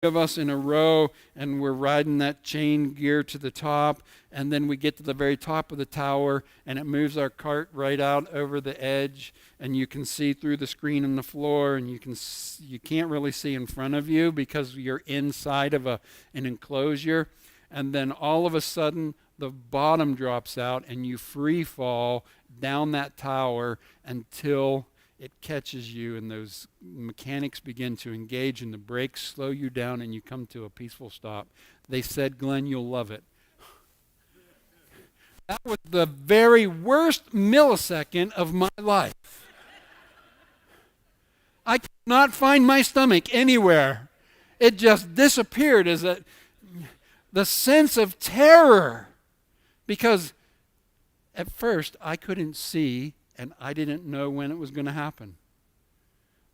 of us in a row, and we're riding that chain gear to the top, and then we get to the very top of the tower, and it moves our cart right out over the edge, and you can see through the screen on the floor, and you can't really see in front of you because you're inside of an enclosure, and then all of a sudden the bottom drops out, and you free fall down that tower until it catches you, and those mechanics begin to engage, and the brakes slow you down, and you come to a peaceful stop. They said, "Glenn, you'll love it." That was the very worst millisecond of my life. I could not find my stomach anywhere. It just disappeared as the sense of terror, because at first I couldn't see, and I didn't know when it was going to happen.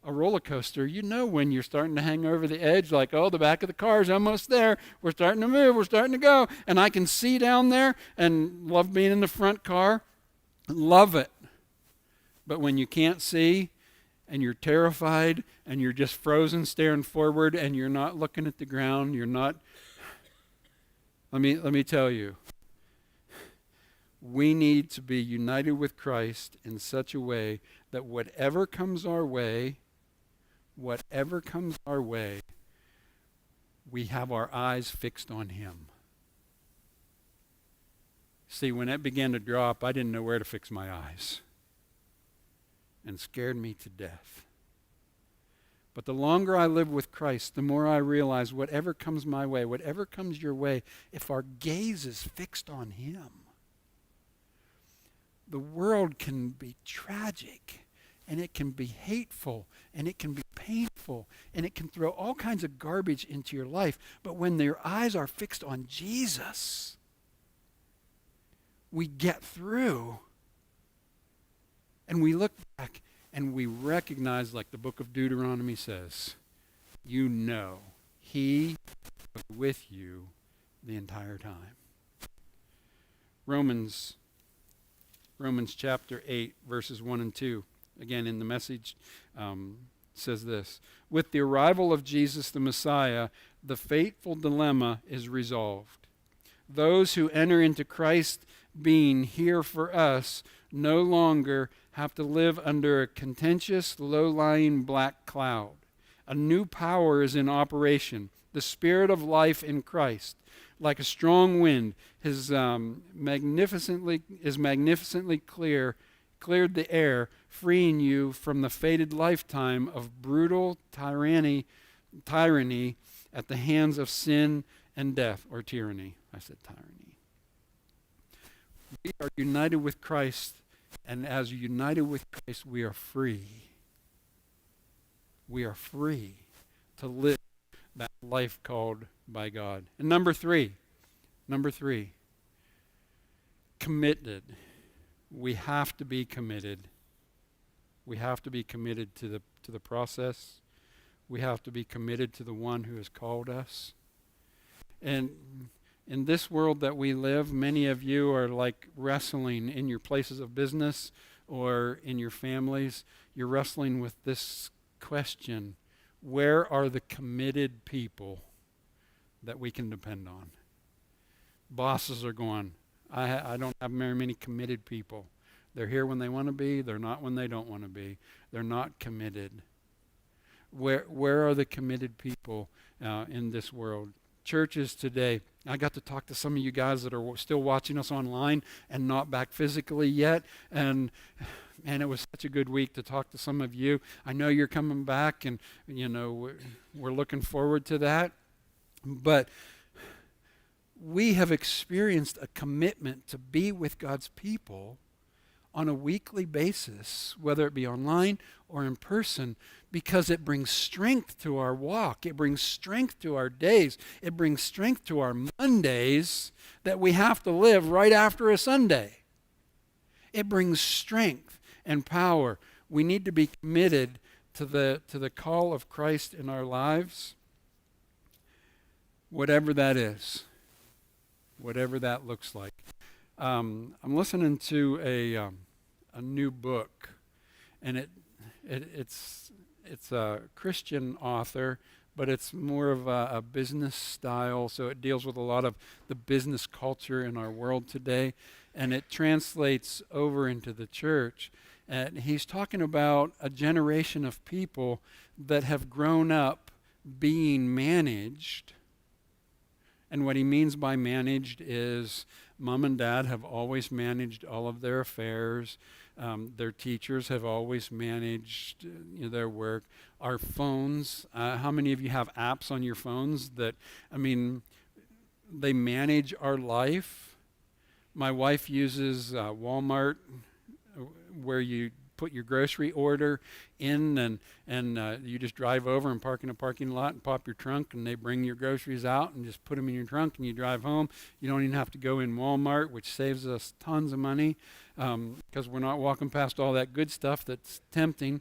A roller coaster, you know when you're starting to hang over the edge, like, oh, the back of the car's almost there. We're starting to move. We're starting to go. And I can see down there and love being in the front car. Love it. But when you can't see and you're terrified and you're just frozen staring forward and you're not looking at the ground, you're not, let me tell you, we need to be united with Christ in such a way that whatever comes our way, we have our eyes fixed on Him. See, when it began to drop, I didn't know where to fix my eyes, and scared me to death. But the longer I live with Christ, the more I realize whatever comes my way, whatever comes your way, if our gaze is fixed on Him, the world can be tragic, and it can be hateful, and it can be painful, and it can throw all kinds of garbage into your life. But when your eyes are fixed on Jesus, we get through, and we look back, and we recognize, like the book of Deuteronomy says, you know He was with you the entire time. Romans chapter 8, verses 1 and 2, again in the Message, says this: with the arrival of Jesus the Messiah, the fateful dilemma is resolved. Those who enter into Christ being here for us no longer have to live under a contentious, low-lying black cloud. A new power is in operation, the Spirit of life in Christ. Like a strong wind, his magnificently cleared the air, freeing you from the fated lifetime of brutal tyranny at the hands of sin and death, or tyranny. I said tyranny. We are united with Christ, and as united with Christ, we are free. We are free to live that life called by God. And number three, committed. We have to be committed. We have to be committed to the process. We have to be committed to the one who has called us. And in this world that we live, many of you are like wrestling in your places of business or in your families. You're wrestling with this question: where are the committed people that we can depend on? Bosses are going, I don't have very many committed people. They're here when they want to be. They're not when they don't want to be. They're not committed. Where are the committed people in this world? Churches today, I got to talk to some of you guys that are still watching us online and not back physically yet. And man, it was such a good week to talk to some of you. I know you're coming back, and we're looking forward to that. But we have experienced a commitment to be with God's people on a weekly basis, whether it be online or in person, because it brings strength to our walk. It brings strength to our days. It brings strength to our Mondays that we have to live right after a Sunday. It brings strength and power. We need to be committed to the call of Christ in our lives, whatever that is, whatever that looks like. I'm listening to a new book, and it's a Christian author but it's more of a business style. So it deals with a lot of the business culture in our world today, and it translates over into the church. And he's talking about a generation of people that have grown up being managed. And what he means by managed is mom and dad have always managed all of their affairs. Their teachers have always managed their work. Our phones, how many of you have apps on your phones that, they manage our life? My wife uses Walmart, where you put your grocery order in, and you just drive over and park in a parking lot and pop your trunk, and they bring your groceries out and just put them in your trunk, and you drive home. You don't even have to go in Walmart, which saves us tons of money, because we're not walking past all that good stuff that's tempting.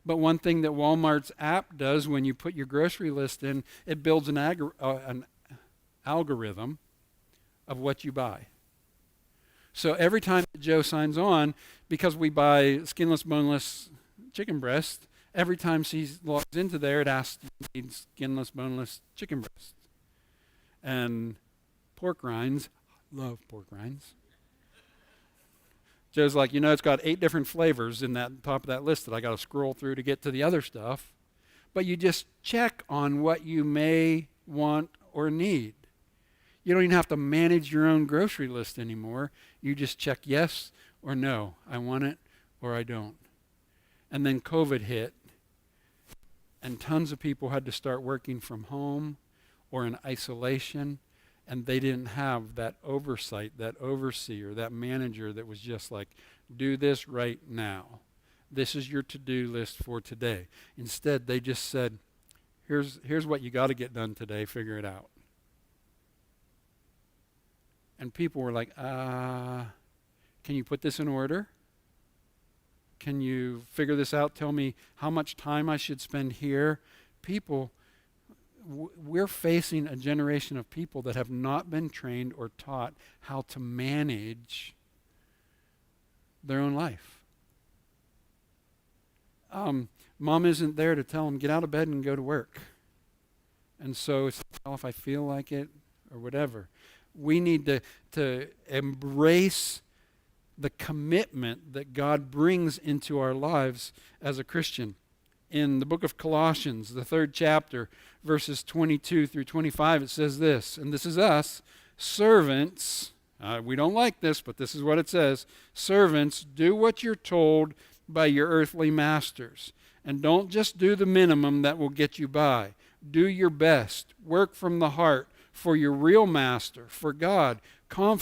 But one thing that Walmart's app does when you put your grocery list in, it builds an algorithm of what you buy. So every time Joe signs on, because we buy skinless, boneless chicken breast, every time she logs into there, it asks, "Do you need skinless, boneless chicken breast?" And pork rinds, love pork rinds. Joe's like, it's got 8 different flavors in that top of that list that I got to scroll through to get to the other stuff. But you just check on what you may want or need. You don't even have to manage your own grocery list anymore. You just check yes or no. I want it or I don't. And then COVID hit, and tons of people had to start working from home or in isolation, and they didn't have that oversight, that overseer, that manager that was just like, do this right now. This is your to-do list for today. Instead, they just said, here's what you got to get done today. Figure it out. And people were like, can you put this in order? Can you figure this out? Tell me how much time I should spend here. People, we're facing a generation of people that have not been trained or taught how to manage their own life. Mom isn't there to tell them, get out of bed and go to work. And so it's, well, if I feel like it or whatever. We need to embrace the commitment that God brings into our lives as a Christian. In the book of Colossians, the 3rd chapter, verses 22 through 25, it says this, and this is us, servants, we don't like this, but this is what it says, servants, do what you're told by your earthly masters, and don't just do the minimum that will get you by. Do your best, work from the heart, for your real master, for God, confident